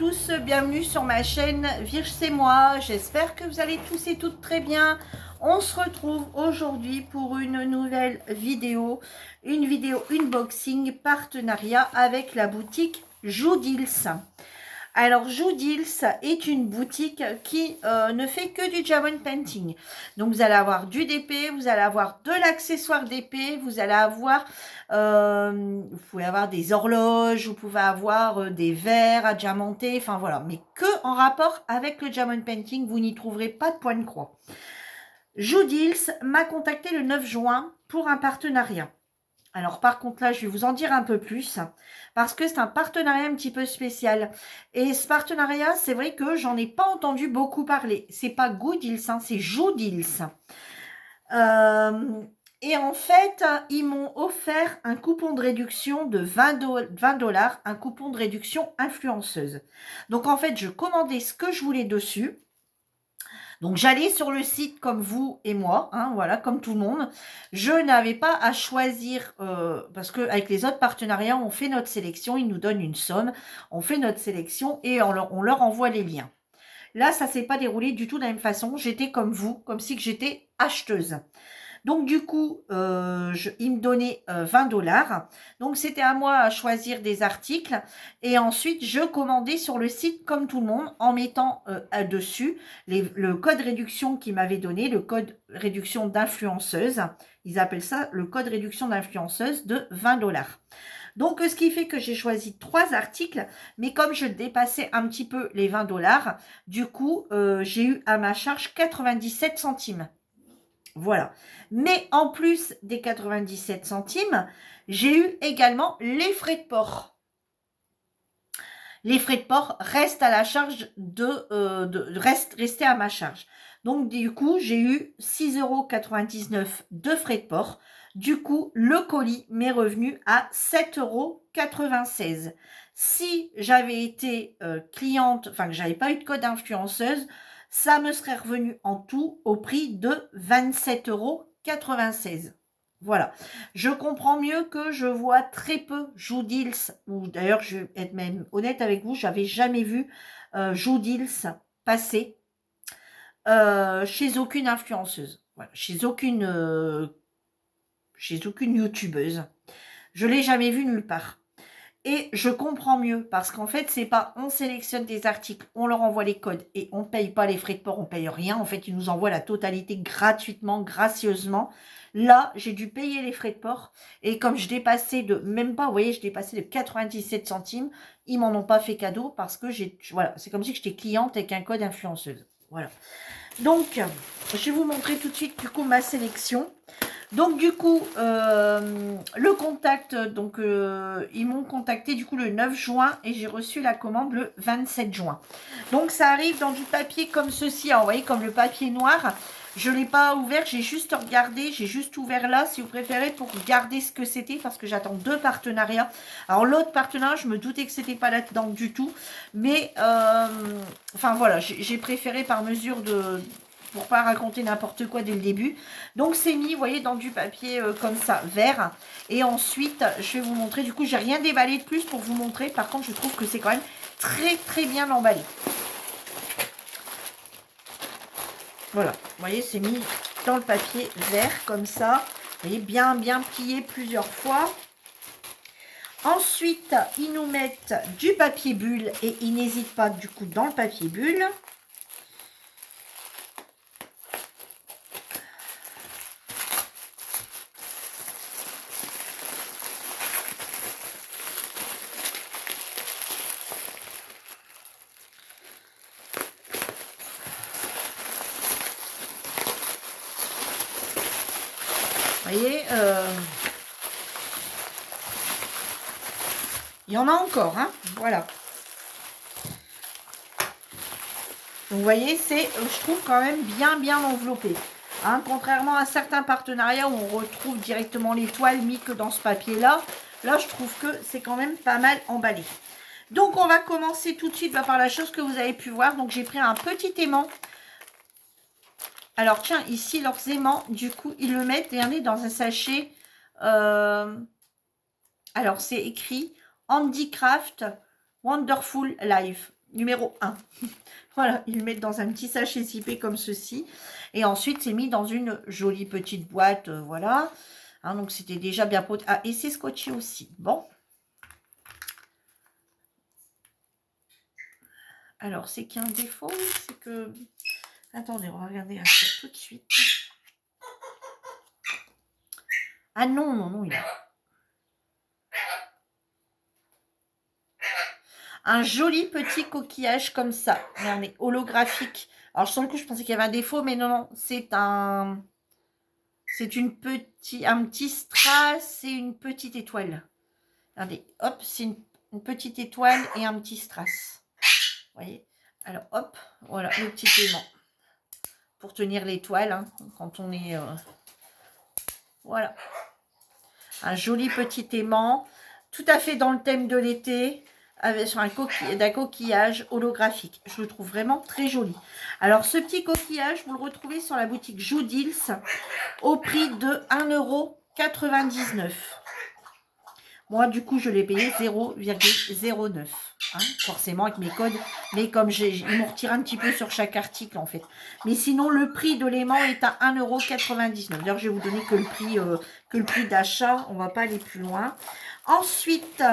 tous, bienvenue sur ma chaîne Virge c'est moi, j'espère que vous allez tous et toutes très bien. On se retrouve aujourd'hui pour une nouvelle vidéo, une vidéo unboxing partenariat avec la boutique Joodils. Alors Joodils est une boutique qui ne fait que du diamond painting. Donc vous allez avoir du DP, vous allez avoir de l'accessoire DP, vous allez avoir, vous pouvez avoir des horloges, vous pouvez avoir des verres à diamanter, enfin voilà. Mais que en rapport avec le diamond painting, vous n'y trouverez pas de point de croix. Joodils m'a contacté le 9 juin pour un partenariat. Alors par contre là, je vais vous en dire un peu plus parce que c'est un partenariat un petit peu spécial. Et ce partenariat, c'est vrai que j'en ai pas entendu beaucoup parler. C'est pas Goodils, hein, c'est Joodils. Et en fait, ils m'ont offert un coupon de réduction de 20 $, un coupon de réduction influenceuse. Donc en fait, je commandais ce que je voulais dessus. Donc j'allais sur le site comme vous et moi, hein, voilà, comme tout le monde. Je n'avais pas à choisir, parce qu'avec les autres partenariats, on fait notre sélection, ils nous donnent une somme, on fait notre sélection et on leur envoie les liens. Là, ça ne s'est pas déroulé du tout de la même façon. J'étais comme vous, comme si j'étais acheteuse. Donc du coup, il me donnait 20 $. Donc c'était à moi à choisir des articles. Et ensuite, je commandais sur le site comme tout le monde en mettant dessus le code réduction qu'il m'avait donné, le code réduction d'influenceuse. Ils appellent ça le code réduction d'influenceuse de 20 $. Donc, ce qui fait que j'ai choisi 3 articles, mais comme je dépassais un petit peu les 20 $, du coup, j'ai eu à ma charge 97 centimes. Voilà. Mais en plus des 97 centimes, j'ai eu également les frais de port. Les frais de port restent à la charge rester à ma charge. Donc du coup, j'ai eu 6,99 € de frais de port. Du coup, le colis m'est revenu à 7,96 €. Si j'avais été cliente, enfin que j'avais pas eu de code influenceuse, ça me serait revenu en tout au prix de 27,96 €. Voilà. Je comprends mieux que je vois très peu Joodils, ou d'ailleurs, je vais être même honnête avec vous, j'avais jamais vu Joodils passer chez aucune influenceuse, voilà, chez aucune youtubeuse. Je l'ai jamais vu nulle part. Et je comprends mieux parce qu'en fait, c'est pas on sélectionne des articles, on leur envoie les codes et on paye pas les frais de port, on paye rien. En fait, ils nous envoient la totalité gratuitement, gracieusement. Là, j'ai dû payer les frais de port et comme je dépassais de, même pas, vous voyez, je dépassais de 97 centimes, ils m'en ont pas fait cadeau parce que voilà, c'est comme si j'étais cliente avec un code influenceuse. Voilà. Donc, je vais vous montrer tout de suite du coup ma sélection. Donc du coup, le contact, donc ils m'ont contacté du coup le 9 juin et j'ai reçu la commande le 27 juin. Donc ça arrive dans du papier comme ceci, hein, vous voyez, comme le papier noir. Je ne l'ai pas ouvert, j'ai juste regardé, j'ai juste ouvert là, si vous préférez, pour regarder ce que c'était, parce que j'attends 2 partenariats. Alors l'autre partenariat, je me doutais que c'était pas là-dedans du tout, mais enfin voilà, j'ai préféré par mesure de... pour pas raconter n'importe quoi dès le début. Donc c'est mis, vous voyez, dans du papier comme ça, vert. Et ensuite, je vais vous montrer, du coup, j'ai rien déballé de plus pour vous montrer. Par contre, je trouve que c'est quand même très très bien emballé. Voilà, vous voyez, c'est mis dans le papier vert comme ça. Vous voyez, bien bien plié plusieurs fois. Ensuite, ils nous mettent du papier bulle et ils n'hésitent pas du coup dans le papier bulle. Vous voyez, il y en a encore, hein, voilà. Donc, vous voyez, c'est, je trouve, quand même bien enveloppé. Hein, contrairement à certains partenariats où on retrouve directement l'étoile mis que dans ce papier-là. Là, je trouve que c'est quand même pas mal emballé. Donc, on va commencer tout de suite par la chose que vous avez pu voir. Donc, j'ai pris un petit aimant. Alors, tiens, ici, leurs aimants, du coup, ils le mettent, regardez, dans un sachet. Alors, c'est écrit Handicraft Wonderful Life. numéro 1. Voilà, ils le mettent dans un petit sachet zippé comme ceci. Et ensuite, c'est mis dans une jolie petite boîte, voilà. Hein, donc, c'était déjà bien protégé. Ah, et c'est scotché aussi. Bon. Alors, c'est qu'il y a un défaut, c'est que... Attendez, on va regarder ça tout de suite. Ah non, non, non, il a... Un joli petit coquillage comme ça. Regardez, holographique. Alors, sur le coup, je pensais qu'il y avait un défaut, mais non, non, c'est un... C'est un petit strass et une petite étoile. Regardez, hop, c'est une petite étoile et un petit strass. Vous voyez? Alors, hop, voilà, le petit aimant. Pour tenir l'étoile, hein, quand on est... voilà. Un joli petit aimant, tout à fait dans le thème de l'été, sur un coquillage holographique. Je le trouve vraiment très joli. Alors, ce petit coquillage, vous le retrouvez sur la boutique Joodils au prix de 1,99 €. Moi, du coup, je l'ai payé 0,09. Hein, forcément, avec mes codes. Mais comme ils m'ont retiré un petit peu sur chaque article, en fait. Mais sinon, le prix de l'aimant est à 1,99 €. D'ailleurs, je vais vous donner que le prix d'achat. On ne va pas aller plus loin. Ensuite,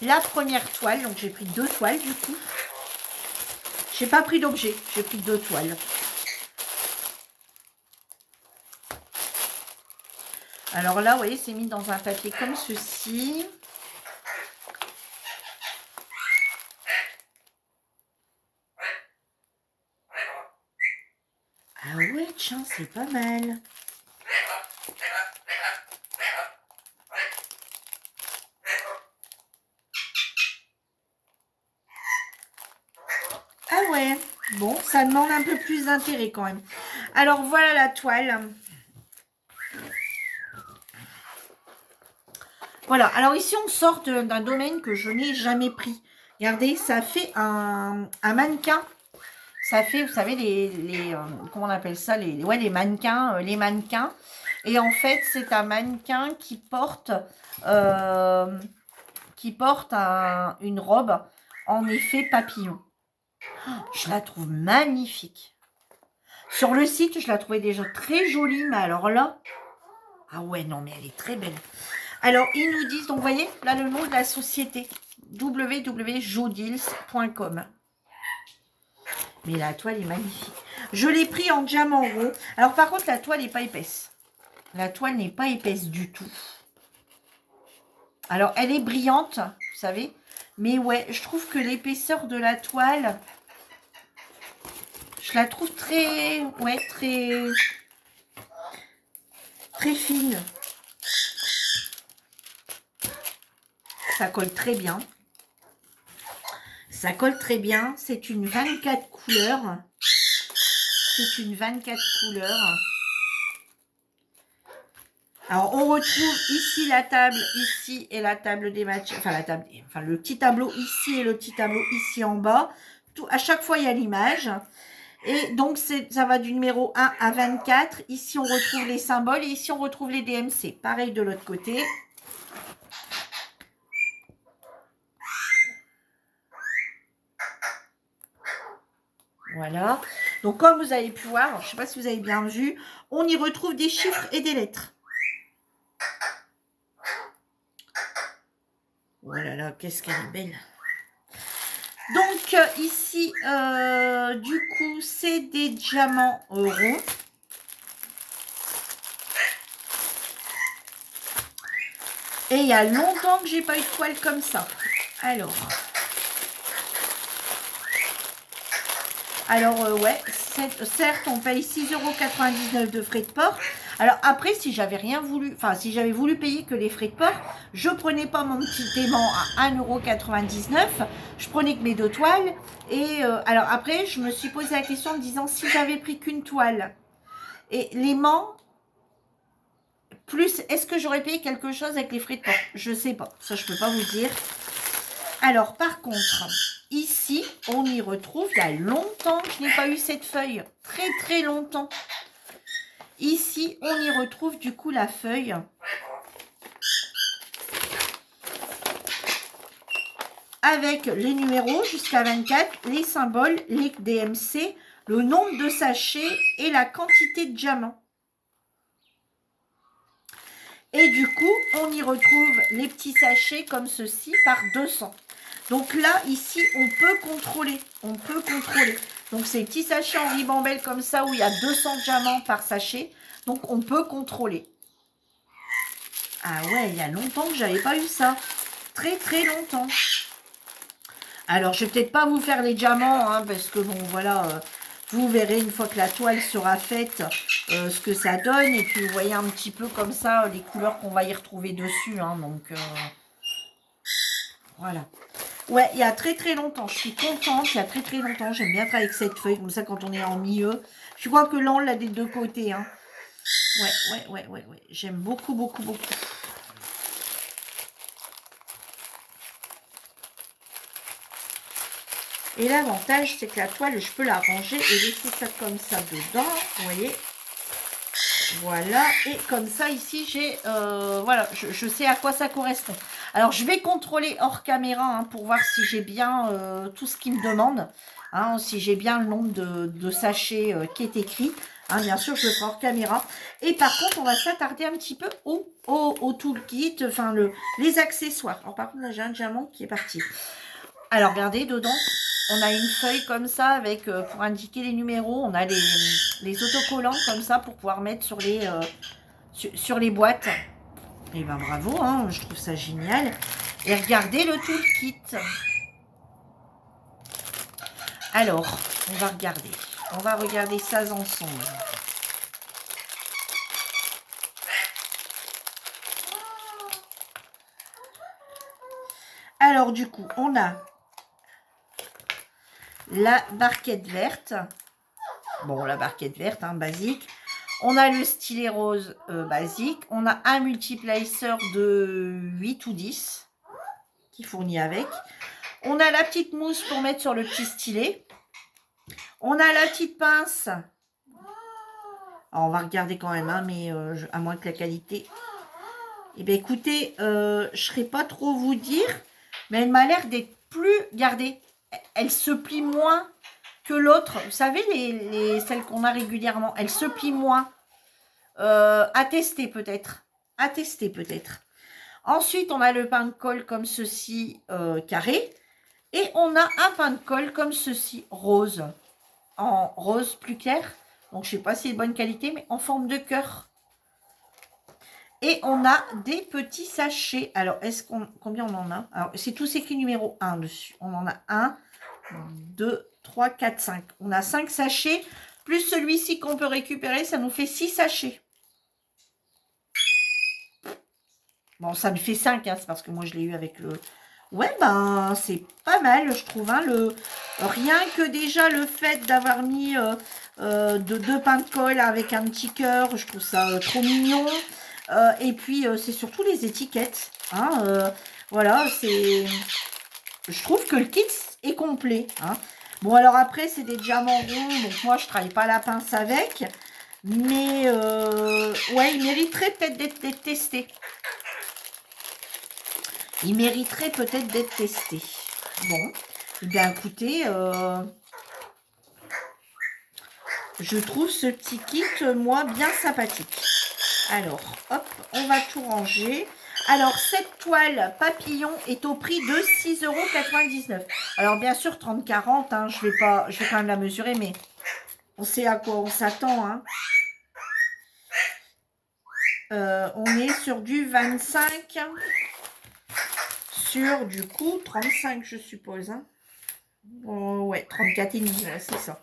la première toile. Donc, j'ai pris 2 toiles, du coup. J'ai pas pris d'objet. J'ai pris 2 toiles. Alors là, vous voyez, c'est mis dans un papier comme ceci. Ah ouais, tiens, c'est pas mal. Ah ouais, bon, ça demande un peu plus d'intérêt quand même. Alors voilà la toile. Voilà, alors ici on sort d'un domaine que je n'ai jamais pris. Regardez, ça fait un mannequin. Ça fait, vous savez, comment on appelle ça, les mannequins, les mannequins. Et en fait, c'est un mannequin qui porte une robe en effet papillon. Je la trouve magnifique. Sur le site, je la trouvais déjà très jolie, mais alors là, ah ouais, non, mais elle est très belle. Alors, ils nous disent, donc vous voyez, là, le nom de la société, www.joodils.com. Mais la toile est magnifique. Je l'ai pris en diamant rond. Alors, par contre, la toile n'est pas épaisse. La toile n'est pas épaisse du tout. Alors, elle est brillante, vous savez. Mais ouais, je trouve que l'épaisseur de la toile, je la trouve très, ouais, très fine. Ça colle très bien. Ça colle très bien. C'est une 24 couleurs. C'est une 24 couleurs. Alors, on retrouve ici la table, ici et la table des matchs. Enfin, le petit tableau ici et le petit tableau ici en bas. Tout, à chaque fois, il y a l'image. Et donc, ça va du numéro 1 à 24. Ici, on retrouve les symboles. Et ici, on retrouve les DMC. Pareil de l'autre côté. Voilà. Donc, comme vous avez pu voir, je ne sais pas si vous avez bien vu, on y retrouve des chiffres et des lettres. Voilà, là, qu'est-ce qu'elle est belle. Donc, ici, du coup, c'est des diamants ronds. Et il y a longtemps que j'ai pas eu de toile comme ça. Alors ouais, certes, on paye 6,99 € de frais de port. Alors après, si j'avais voulu payer que les frais de port, je prenais pas mon petit aimant à 1,99 €, je prenais que mes 2 toiles. Et alors après, je me suis posé la question en me disant, si j'avais pris qu'une toile et l'aimant, plus, est-ce que j'aurais payé quelque chose avec les frais de port? Je sais pas, ça je peux pas vous dire. Alors par contre, ici, on y retrouve, il y a longtemps que je n'ai pas eu cette feuille, très très longtemps. Ici, on y retrouve du coup la feuille. avec les numéros jusqu'à 24, les symboles, les DMC, le nombre de sachets et la quantité de diamants. Et du coup, on y retrouve les petits sachets comme ceci par 200. Donc là, ici, on peut contrôler. On peut contrôler. Donc, ces petits sachets en ribambelle comme ça, où il y a 200 diamants par sachet. Donc, on peut contrôler. Ah ouais, il y a longtemps que j'avais pas eu ça. Très, très longtemps. Alors, je vais peut-être pas vous faire les diamants, hein, parce que bon, voilà, vous verrez une fois que la toile sera faite, ce que ça donne. Et puis, vous voyez un petit peu comme ça, les couleurs qu'on va y retrouver dessus. Hein, donc, voilà. Ouais, il y a très très longtemps. Je suis contente, il y a très très longtemps. J'aime bien travailler avec cette feuille, comme ça, quand on est en milieu. Je crois que là, on l'a des deux côtés. Hein. Ouais. J'aime beaucoup, beaucoup, beaucoup. Et l'avantage, c'est que la toile, je peux la ranger et laisser ça comme ça dedans. Vous voyez? Voilà. Et comme ça, ici, j'ai... voilà, je sais à quoi ça correspond. Alors, je vais contrôler hors caméra hein, pour voir si j'ai bien tout ce qu'il me demande. Hein, si j'ai bien le nombre de sachets qui est écrit. Hein, bien sûr, je le ferai hors caméra. Et par contre, on va s'attarder un petit peu au toolkit, enfin, les accessoires. Alors, par contre, là, j'ai un diamant qui est parti. Alors, regardez, dedans, on a une feuille comme ça avec pour indiquer les numéros. On a les autocollants comme ça pour pouvoir mettre sur les boîtes. Et ben bravo, hein, je trouve ça génial. Et regardez le toolkit. Alors, on va regarder. On va regarder ça ensemble. Alors, du coup, on a la barquette verte. Bon, la barquette verte, hein, basique. On a le stylet rose basique. On a un multiplacer de 8 ou 10 qui fournit avec. On a la petite mousse pour mettre sur le petit stylet. On a la petite pince. Alors, on va regarder quand même, hein, mais à moins que la qualité... Eh bien, écoutez, je ne saurais pas trop vous dire, mais elle m'a l'air d'être plus... Regardez, elle se plie moins que l'autre. Vous savez, celles qu'on a régulièrement, elle se plie moins. À tester peut-être. À tester peut-être. Ensuite, on a le pain de colle comme ceci, carré. Et on a un pain de colle comme ceci, rose. En rose plus clair. Donc, je ne sais pas si c'est de bonne qualité, mais en forme de cœur. Et on a des petits sachets. Alors, combien on en a? Alors, c'est tous écrit numéro 1 dessus. On en a 1, 2, 3, 4, 5. On a 5 sachets. Plus celui-ci qu'on peut récupérer, ça nous fait 6 sachets. Bon, ça me fait 5, hein, c'est parce que moi, je l'ai eu avec le... Ouais, ben, c'est pas mal, je trouve. Hein, rien que déjà le fait d'avoir mis deux pains de colle avec un petit cœur, je trouve ça trop mignon. Et puis, c'est surtout les étiquettes. Hein, voilà, c'est... Je trouve que le kit est complet. Hein. Bon, alors après, c'est des diamants ronds, donc moi, je travaille pas la pince avec. Mais, ouais, il mériterait peut-être d'être testé. Il mériterait peut-être d'être testé. Bon, eh bien écoutez, je trouve ce petit kit, moi, bien sympathique. Alors, hop, on va tout ranger. Alors, cette toile papillon est au prix de 6,99 €. Alors, bien sûr, 30-40, hein, je vais quand même la mesurer, mais on sait à quoi on s'attend. Hein. On est sur du 25, sur du coup 35, je suppose. Hein. Ouais, 34,5, c'est ça.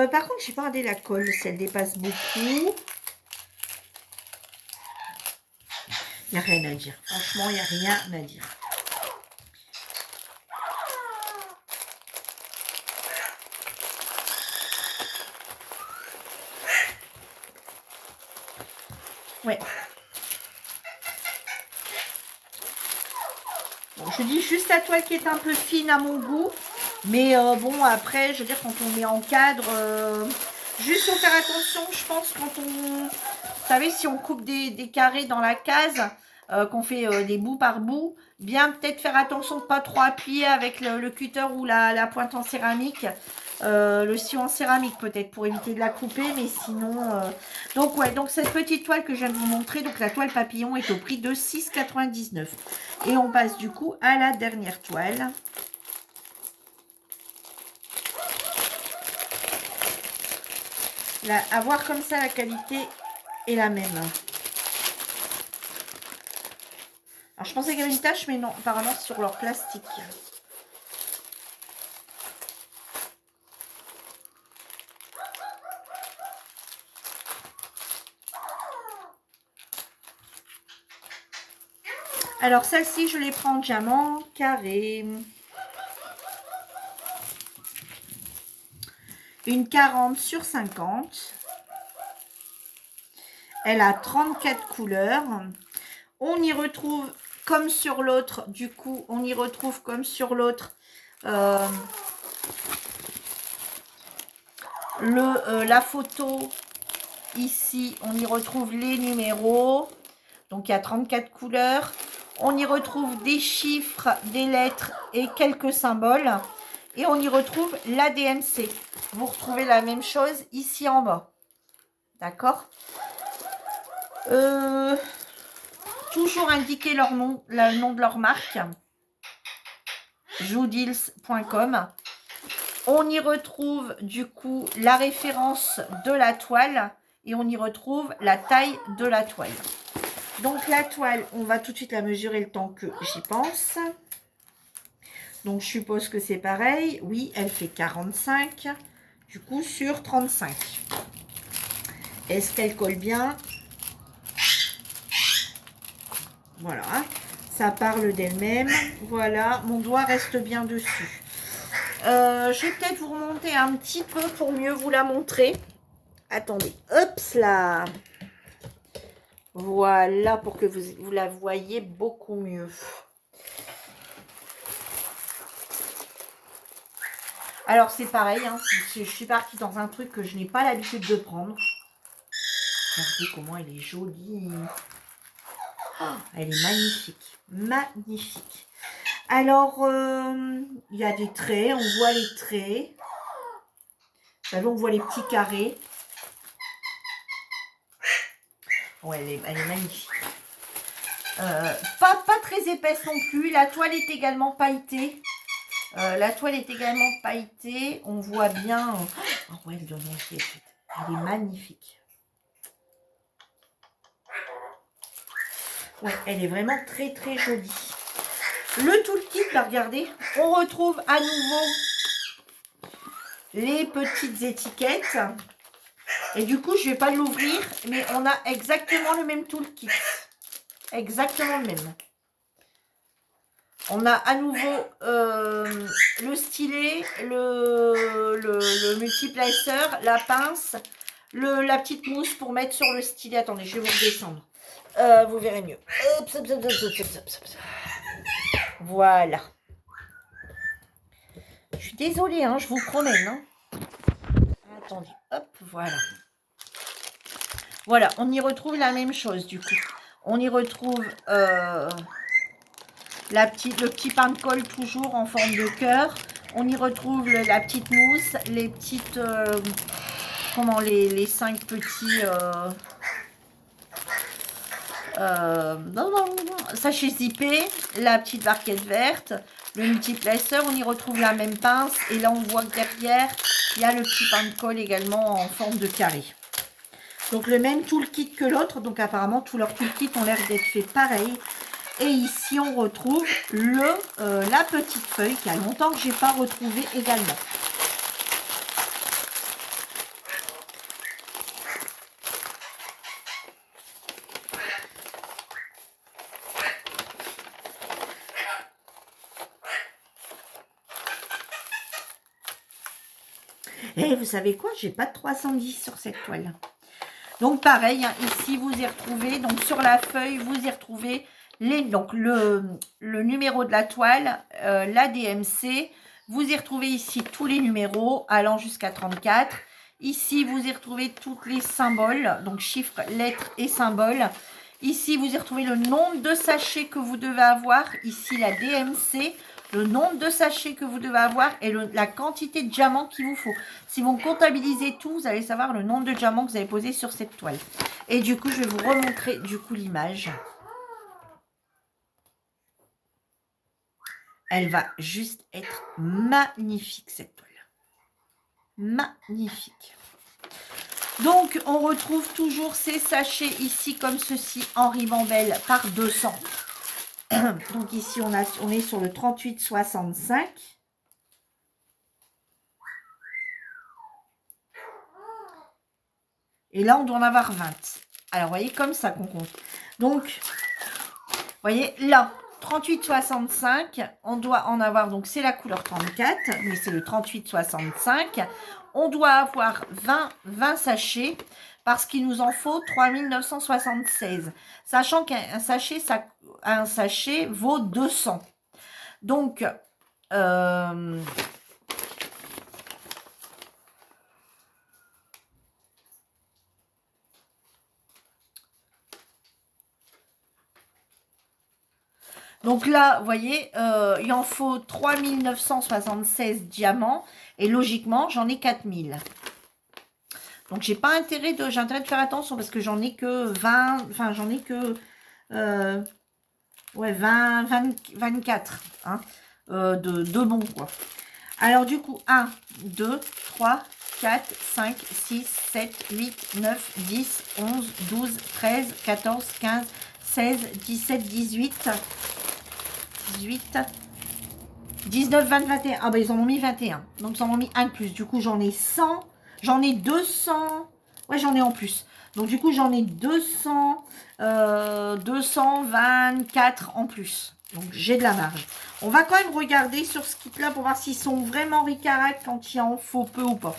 Par contre, j'ai pas regardé la colle, si elle dépasse beaucoup. Il n'y a rien à dire. Franchement, il n'y a rien à dire. Ouais. Bon, je dis juste la toile qui est un peu fine à mon goût. Mais bon, après, je veux dire, quand on met en cadre, juste faut faire attention, je pense, quand on... Vous savez, si on coupe des carrés dans la case, qu'on fait des bouts par bout. Bien peut-être faire attention de pas trop appuyer avec le cutter ou la pointe en céramique. Le sillon en céramique peut-être pour éviter de la couper, mais sinon... Donc ouais, donc cette petite toile que je viens de vous montrer, donc la toile papillon est au prix de 6,99 €. Et on passe du coup à la dernière toile. Là, à voir comme ça, la qualité est la même. Alors je pensais qu'il y avait une tache, mais non, apparemment c'est sur leur plastique. Alors celle-ci, je les prends en diamant carré. Une 40 sur 50. Elle a 34 couleurs. On y retrouve, comme sur l'autre, du coup, on y retrouve comme sur l'autre, la photo. Ici, on y retrouve les numéros. Donc, il y a 34 couleurs. On y retrouve des chiffres, des lettres et quelques symboles. Et on y retrouve l'ADMC. Vous retrouvez la même chose ici en bas. D'accord ? Toujours indiquer leur nom, le nom de leur marque. Joodils.com. On y retrouve du coup la référence de la toile. Et on y retrouve la taille de la toile. Donc la toile, on va tout de suite la mesurer le temps que j'y pense. Donc je suppose que c'est pareil. Oui, elle fait 45. Du coup sur 35. Est-ce qu'elle colle bien? Voilà. Ça parle d'elle-même. Voilà, mon doigt reste bien dessus. Je vais peut-être vous remonter un petit peu pour mieux vous la montrer. Attendez, hop là. Voilà, pour que vous la voyez beaucoup mieux. Alors, c'est pareil, hein, je suis partie dans un truc que je n'ai pas l'habitude de prendre. Regardez comment elle est jolie. Oh, elle est magnifique. Magnifique. Alors, il y a des traits, on voit les traits. Vous savez, on voit les petits carrés. Ouais, elle est magnifique. Pas très épaisse non plus. La toile est également pailletée. On voit bien. Oh ouais, elle donne envie. Elle est magnifique. Ouais, elle est vraiment très très jolie. Le toolkit, là, regardez, on retrouve à nouveau les petites étiquettes. Et du coup, je ne vais pas l'ouvrir, mais on a exactement le même toolkit. Exactement le même. On a à nouveau le stylet, le multiplacer, la pince, la petite mousse pour mettre sur le stylet. Attendez, je vais vous redescendre. Vous verrez mieux. Hop, hop, hop, hop, hop, hop. Voilà. Je suis désolée, hein, je vous promets. Hein. Attendez, hop, voilà. Voilà, on y retrouve la même chose du coup. On y retrouve le petit pain de colle toujours en forme de cœur. On y retrouve la petite mousse, les petites... les 5 petits... sachets zippés, la petite barquette verte, le multiplacer, on y retrouve la même pince. Et là, on voit que derrière, il y a le petit pain de colle également en forme de carré. Donc le même toolkit que l'autre, donc apparemment tous leurs toolkits ont l'air d'être faits pareil. Et ici on retrouve la petite feuille qui a longtemps que j'ai pas retrouvé également. Et vous savez quoi, j'ai pas de 310 sur cette toile. Donc pareil, hein, ici vous y retrouvez, donc sur la feuille, vous y retrouvez donc le numéro de la toile, l'ADMC. Vous y retrouvez ici tous les numéros allant jusqu'à 34. Ici, vous y retrouvez tous les symboles, donc chiffres, lettres et symboles. Ici, vous y retrouvez le nombre de sachets que vous devez avoir. Ici, la DMC, le nombre de sachets que vous devez avoir et la quantité de diamants qu'il vous faut. Si vous comptabilisez tout, vous allez savoir le nombre de diamants que vous avez posé sur cette toile. Et du coup, je vais vous remontrer du coup l'image. Elle va juste être magnifique, cette toile. Magnifique. Donc, on retrouve toujours ces sachets ici comme ceci en ribambelle par 200. Donc ici, on est sur le 38,65. Et là, on doit en avoir 20. Alors, vous voyez, comme ça qu'on compte. Donc, vous voyez, là, 38,65. On doit en avoir, donc c'est la couleur 34, mais c'est le 38,65. On doit avoir 20 sachets parce qu'il nous en faut 3976. Sachant qu'un sachet vaut 200. Donc, donc là, vous voyez, il en faut 3976 diamants. Et logiquement, j'en ai 4000. Donc, j'ai intérêt de faire attention parce que j'en ai que 20. Enfin, j'en ai que... ouais, 24. Hein, de bons, quoi. Alors, du coup, 1, 2, 3, 4, 5, 6, 7, 8, 9, 10, 11, 12, 13, 14, 15, 16, 17, 18... 19, 20, 21. Ah ben ils en ont mis 21. Donc ils en ont mis un de plus. Du coup j'en ai 100. J'en ai 200. Ouais, j'en ai en plus. Donc du coup j'en ai 200. 224 en plus. Donc j'ai de la marge. On va quand même regarder sur ce kit là pour voir s'ils sont vraiment ricarac quand il en faut peu ou pas.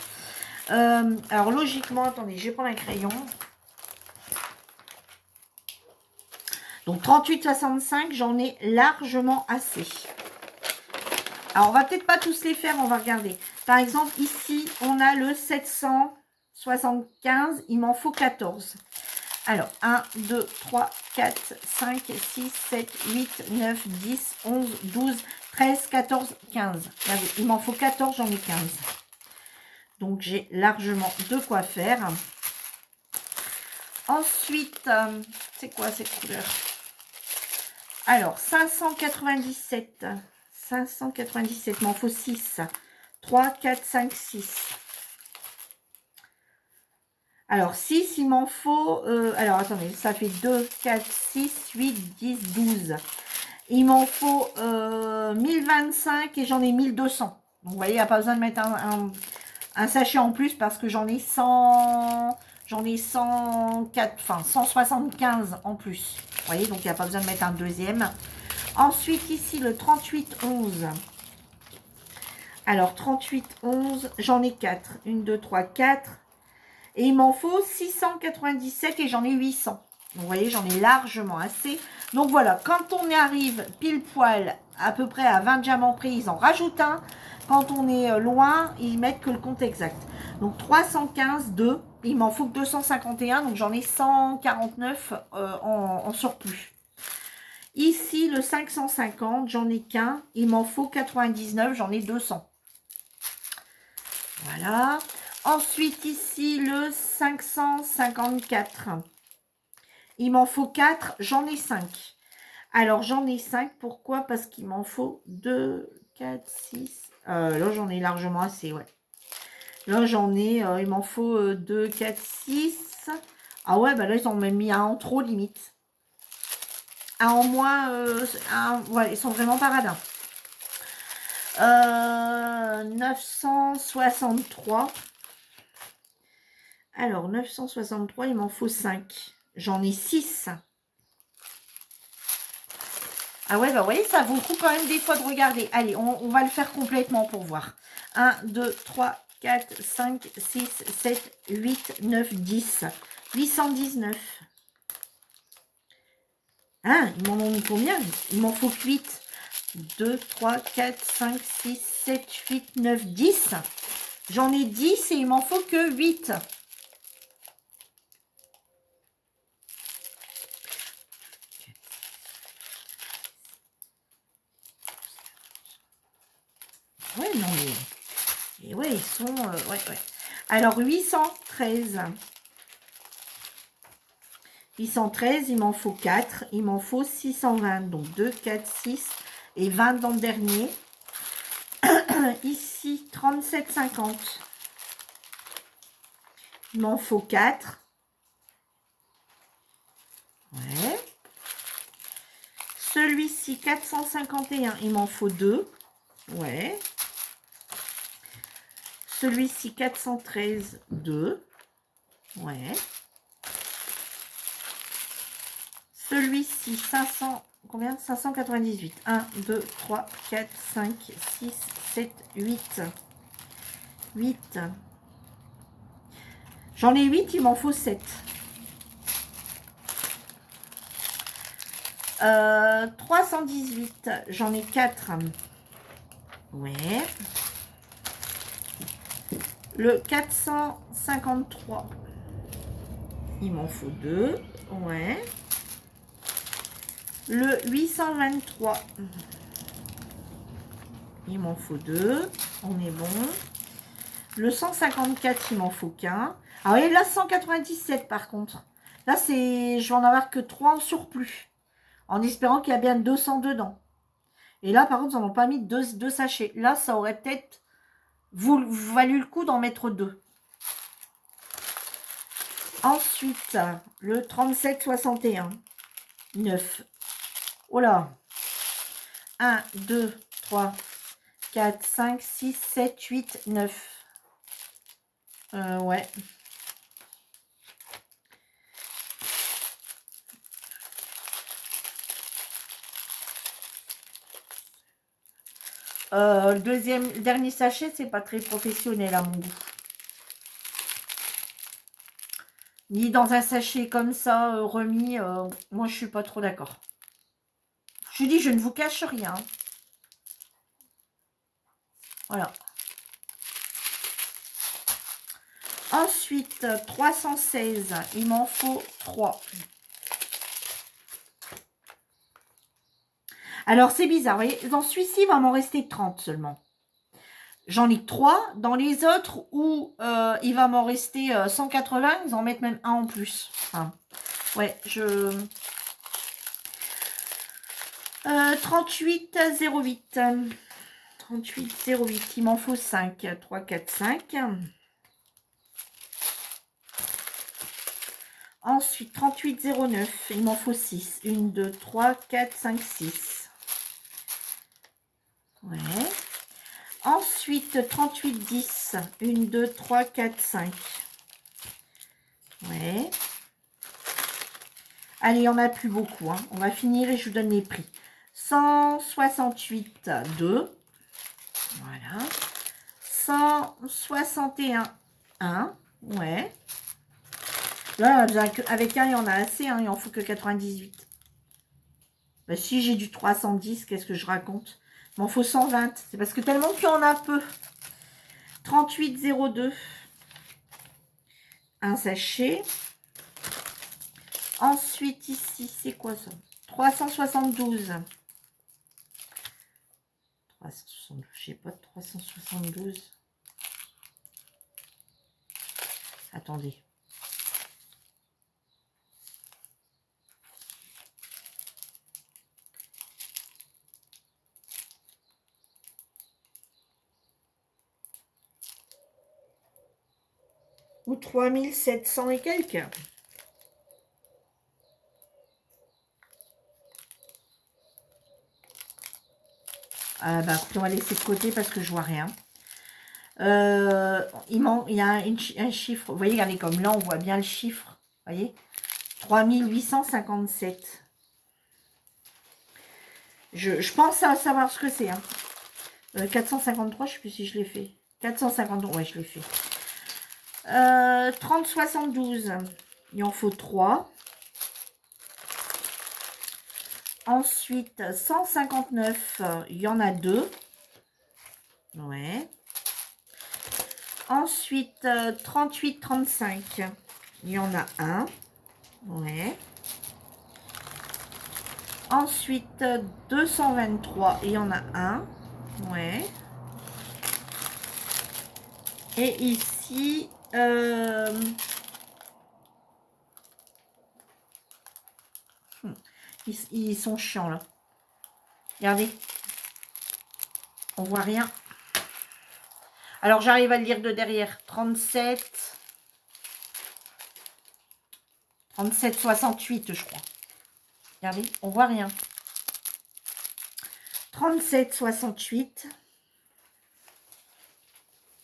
Alors logiquement, attendez, je vais prendre un crayon. Donc 38,65, j'en ai largement assez. Alors, on va peut-être pas tous les faire, on va regarder. Par exemple, ici, on a le 775, il m'en faut 14. Alors, 1, 2, 3, 4, 5, 6, 7, 8, 9, 10, 11, 12, 13, 14, 15. Regardez, il m'en faut 14, j'en ai 15. Donc, j'ai largement de quoi faire. Ensuite, c'est quoi cette couleur? Alors, 597. 597, il m'en faut 6. 3, 4, 5, 6. Alors, 6, il m'en faut... alors, attendez, ça fait 2, 4, 6, 8, 10, 12. Il m'en faut 1025 et j'en ai 1200. Donc, vous voyez, il n'y a pas besoin de mettre un sachet en plus parce que j'en ai 100... J'en ai 104, enfin 175 en plus. Vous voyez, donc il n'y a pas besoin de mettre un deuxième. Ensuite, ici, le 3811. Alors, 3811, j'en ai 4. 1, 2, 3, 4. Et il m'en faut 697 et j'en ai 800. Donc, vous voyez, j'en ai largement assez. Donc, voilà, quand on arrive pile poil à peu près à 20 diamants pris, ils en rajoutent un. Quand on est loin, ils mettent que le compte exact. Donc, 315, 2. Il m'en faut que 251, donc j'en ai 149 en surplus. Ici, le 550, j'en ai qu'un. Il m'en faut 99, j'en ai 200. Voilà. Ensuite, ici, le 554. Il m'en faut 4, j'en ai 5. Alors, j'en ai 5. Pourquoi? Parce qu'il m'en faut 2, 4, 6. Là, j'en ai largement assez, ouais. Là, j'en ai, il m'en faut 2, 4, 6. Ah ouais, bah là, ils ont même mis un en trop, limite. Un en moins, ouais, ils sont vraiment paradins. 963. Alors, 963, il m'en faut 5. J'en ai 6. Ah ouais, bah vous voyez, ça vaut le coup quand même des fois de regarder. Allez, on va le faire complètement pour voir. 1, 2, 3, 4, 5, 6, 7, 8, 9, 10. 819. Hein, il m'en manque combien? Il m'en faut 8. 2, 3, 4, 5, 6, 7, 8, 9, 10. J'en ai 10 et il m'en faut que 8. non mais... Et ouais, ils sont... ouais, ouais. Alors, 813. 813, il m'en faut 4. Il m'en faut 620. Donc, 2, 4, 6 et 20 dans le dernier. Ici, 37,50. Il m'en faut 4. Ouais. Celui-ci, 451, il m'en faut 2. Ouais. Celui-ci, 413, 2. Ouais. Celui-ci, 500, combien? 598. 1, 2, 3, 4, 5, 6, 7, 8. 8. J'en ai 8, il m'en faut 7. 318, j'en ai 4. Ouais. Le 453, il m'en faut 2. Ouais. Le 823, il m'en faut 2. On est bon. Le 154, il m'en faut qu'un. Ah oui, là, 197 par contre. Là, c'est, je vais en avoir que 3 en surplus. En espérant qu'il y a bien 200 dedans. Et là, par contre, ils n'en ont pas mis 2 sachets. Là, ça aurait peut-être valu le coup d'en mettre 2. Ensuite, le 37,61. 9. Oh là. 1, 2, 3, 4, 5, 6, 7, 8, 9. Ouais. Le dernier sachet, c'est pas très professionnel à mon goût. Ni dans un sachet comme ça, remis, moi je suis pas trop d'accord. Je dis, je ne vous cache rien. Voilà. Ensuite, 316, il m'en faut 3. Alors, c'est bizarre, vous voyez, dans celui-ci, il va m'en rester 30 seulement. J'en ai 3. Dans les autres, où il va m'en rester 180, ils en mettent même un en plus. Enfin, ouais, 38,08. 38,08, il m'en faut 5. 3, 4, 5. Ensuite, 38,09, il m'en faut 6. 1, 2, 3, 4, 5, 6. Ouais. Ensuite, 38,10. 1, 2, 3, 4, 5. Ouais. Allez, il n'y en a plus beaucoup. Hein. On va finir et je vous donne les prix. 168,2. Voilà. 161,1. Ouais. Là, avec un, il y en a assez. Hein, il en faut que 98. Bah, si j'ai du 310, qu'est-ce que je raconte? Il m'en faut 120. C'est parce que tellement qu'il y en a peu. 38,02. Un sachet. Ensuite, ici, c'est quoi ça? 372. 372. J'ai pas de 372. Attendez. Ou 3700 et quelques. Ah bah, on va laisser de côté parce que je vois rien. Il y a un chiffre. Vous voyez, regardez comme là, on voit bien le chiffre. Vous voyez, 3857. Je pense à savoir ce que c'est. Hein. 453, je ne sais plus si je l'ai fait. 453, ouais, je l'ai fait. 3072, il en faut 3. Ensuite, 159, il y en a 2. Ouais. Ensuite, 38-35, il y en a 1. Ouais. Ensuite, 223, il y en a 1. Ouais. Et ici, ils sont chiants là. Regardez. On voit rien. Alors j'arrive à le lire de derrière. 37. 67,68 je crois. Regardez, on voit rien. 37,68.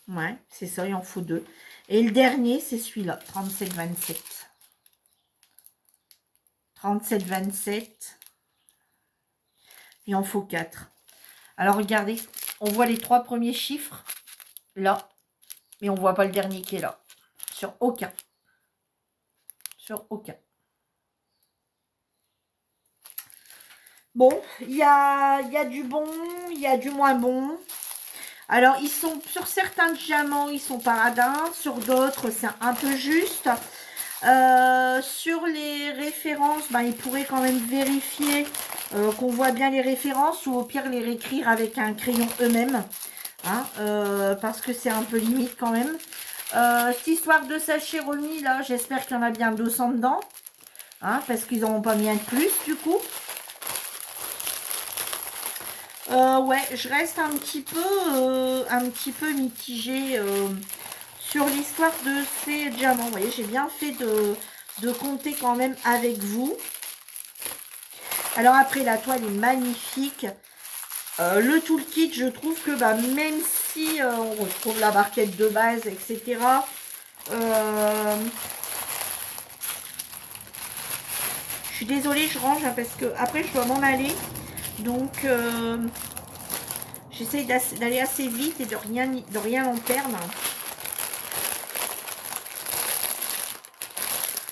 Ouais, c'est ça, il en faut 2. Et le dernier, c'est celui-là, 37,27. 37,27. Il en faut 4. Alors, regardez, on voit les 3 premiers chiffres, là. Mais on ne voit pas le dernier qui est là. Sur aucun. Sur aucun. Bon, il y a du bon, il y a du moins bon. Alors, ils sont sur certains diamants, ils sont paradins. Sur d'autres, c'est un peu juste. Sur les références, ben, ils pourraient quand même vérifier qu'on voit bien les références ou au pire les réécrire avec un crayon eux-mêmes. Hein, parce que c'est un peu limite quand même. Cette histoire de sachet remis, là, j'espère qu'il y en a bien 200 dedans. Hein, parce qu'ils n'en ont pas mis un de plus, du coup. Ouais, je reste un petit peu mitigée sur l'histoire de ces diamants. Vous voyez, j'ai bien fait de compter quand même avec vous. Alors après, la toile est magnifique. Le toolkit, je trouve que bah, même si on retrouve la barquette de base, etc. Je suis désolée, je range hein, parce que après je dois m'en aller. Donc j'essaye d'aller assez vite et de rien en perdre.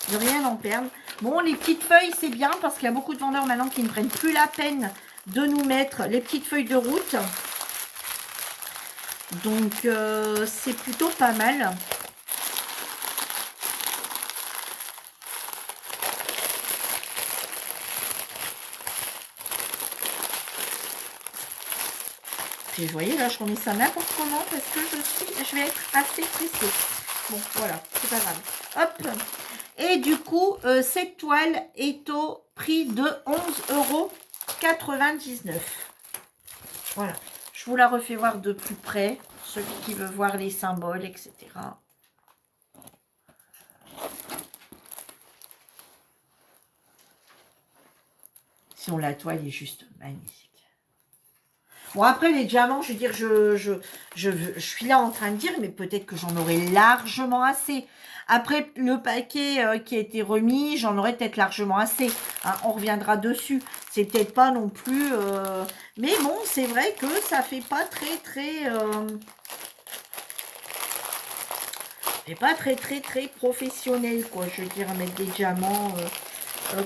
De rien en perdre. Bon, les petites feuilles, c'est bien parce qu'il y a beaucoup de vendeurs maintenant qui ne prennent plus la peine de nous mettre les petites feuilles de route. Donc, c'est plutôt pas mal. Puis, vous voyez, là, je remets ça n'importe comment parce que je vais être assez pressée. Bon, voilà, c'est pas grave. Hop. Et du coup, cette toile est au prix de 11,99 €. Voilà. Je vous la refais voir de plus près. Celui qui veut voir les symboles, etc. Sinon, la toile est juste magnifique. Bon, après, les diamants, je veux dire, je suis là en train de dire, mais peut-être que j'en aurai largement assez. Après, le paquet qui a été remis, j'en aurai peut-être largement assez. Hein, on reviendra dessus. C'est peut-être pas non plus... Mais bon, c'est vrai que ça fait pas très professionnel, quoi. Je veux dire, mettre des diamants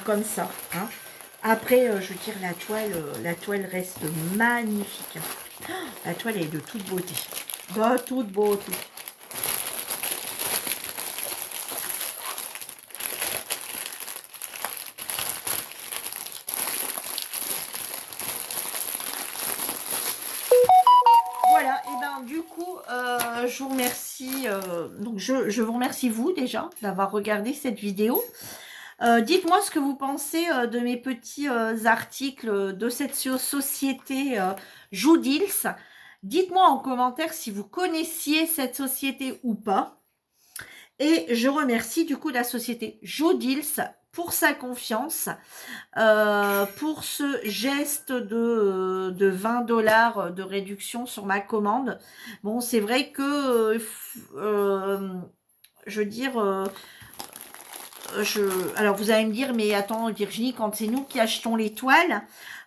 comme ça, hein. Après, je veux dire, la toile reste magnifique. La toile est de toute beauté. De toute beauté. Voilà, et ben du coup, je vous remercie. Donc, je vous remercie, vous, déjà, d'avoir regardé cette vidéo. Dites-moi ce que vous pensez de mes petits articles de cette société Joodils. Dites-moi en commentaire si vous connaissiez cette société ou pas. Et je remercie du coup la société Joodils pour sa confiance, pour ce geste de 20 $ de réduction sur ma commande. Bon, c'est vrai que, je veux dire... alors vous allez me dire, mais attends Virginie, quand c'est nous qui achetons les toiles,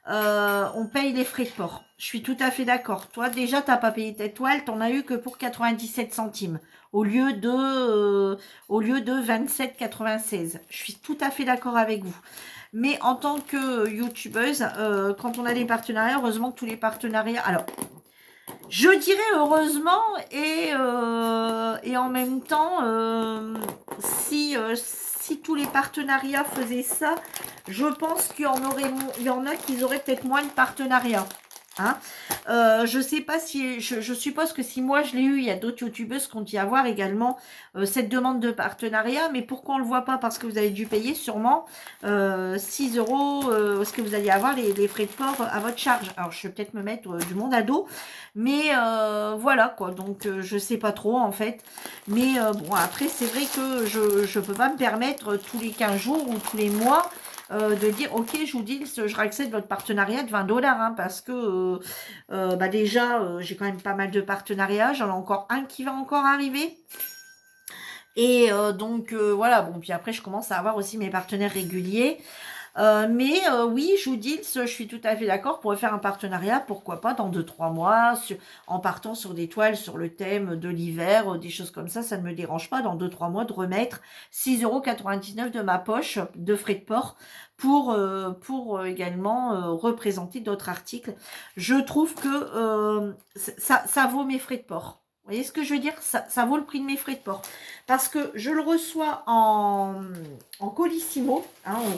on paye les frais de port. Je suis tout à fait d'accord. Toi déjà, t'as pas payé tes toiles, t'en as eu que pour 97 centimes au lieu de 27,96. Je suis tout à fait d'accord avec vous. Mais en tant que youtubeuse, quand on a des partenariats, heureusement que tous les partenariats... Alors, je dirais heureusement et en même temps, si tous les partenariats faisaient ça, je pense qu'il y en a qui auraient peut-être moins de partenariats. Hein. Je sais pas si je suppose que si moi je l'ai eu, il y a d'autres youtubeuses qui ont dû avoir également cette demande de partenariat, mais pourquoi on le voit pas? Parce que vous avez dû payer sûrement 6 euros, parce que vous allez avoir les frais de port à votre charge. Alors je vais peut-être me mettre du monde à dos, mais voilà quoi. Donc je sais pas trop en fait, mais bon après c'est vrai que je peux pas me permettre tous les 15 jours ou tous les mois de dire ok je vous dis je réaccède votre partenariat de 20 $, hein, parce que bah déjà j'ai quand même pas mal de partenariats, j'en ai encore un qui va encore arriver et donc voilà, bon puis après je commence à avoir aussi mes partenaires réguliers. Mais oui, je vous dis, je suis tout à fait d'accord pour faire un partenariat, pourquoi pas dans 2 3 mois, en partant sur des toiles sur le thème de l'hiver, des choses comme ça ne me dérange pas dans 2 3 mois de remettre 6,99 € de ma poche de frais de port pour également représenter d'autres articles. Je trouve que ça vaut mes frais de port. Vous voyez ce que je veux dire? Ça vaut le prix de mes frais de port. Parce que je le reçois en colissimo, hein, on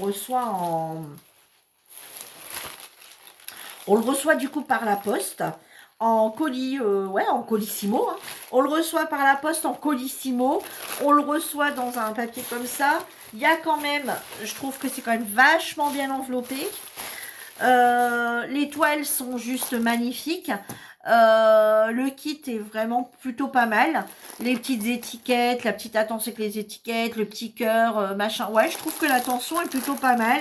le reçoit du coup par la poste, en colis, ouais, en colissimo, hein. On le reçoit par la poste en colissimo, on le reçoit dans un papier comme ça. Il y a quand même, je trouve que c'est quand même vachement bien enveloppé. Les toiles sont juste magnifiques. Le kit est vraiment plutôt pas mal. Les petites étiquettes, la petite attention avec les étiquettes, le petit cœur, machin. Ouais, je trouve que l'attention est plutôt pas mal.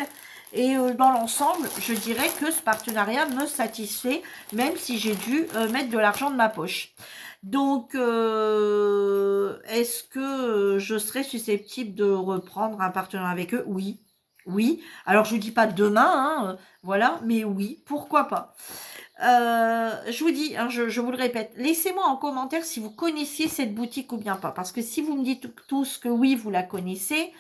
Et dans l'ensemble, je dirais que ce partenariat me satisfait, même si j'ai dû mettre de l'argent de ma poche. Donc, est-ce que je serais susceptible de reprendre un partenariat avec eux? Oui. Oui. Alors, je vous dis pas demain, hein, voilà, mais oui, pourquoi pas. Je vous dis, hein, je vous le répète, laissez-moi en commentaire si vous connaissiez cette boutique ou bien pas. Parce que si vous me dites tous que oui, vous la connaissez,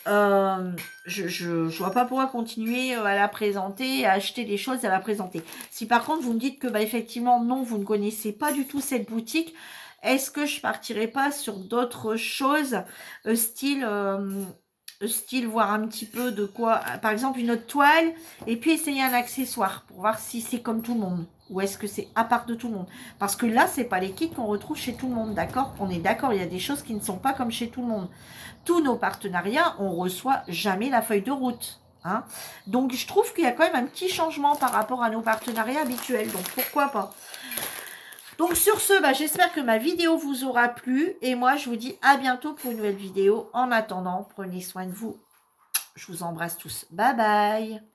je vois pas pourquoi continuer à la présenter, à acheter des choses, à la présenter. Si par contre vous me dites que bah effectivement non, vous ne connaissez pas du tout cette boutique, est-ce que je partirai pas sur d'autres choses, style style voir un petit peu de quoi, par exemple une autre toile, et puis essayer un accessoire pour voir si c'est comme tout le monde. Ou est-ce que c'est à part de tout le monde? Parce que là, c'est pas les kits qu'on retrouve chez tout le monde, d'accord? On est d'accord, il y a des choses qui ne sont pas comme chez tout le monde. Tous nos partenariats, on reçoit jamais la feuille de route. Hein. Donc je trouve qu'il y a quand même un petit changement par rapport à nos partenariats habituels. Donc pourquoi pas? Donc sur ce, bah, j'espère que ma vidéo vous aura plu. Et moi, je vous dis à bientôt pour une nouvelle vidéo. En attendant, prenez soin de vous. Je vous embrasse tous. Bye bye.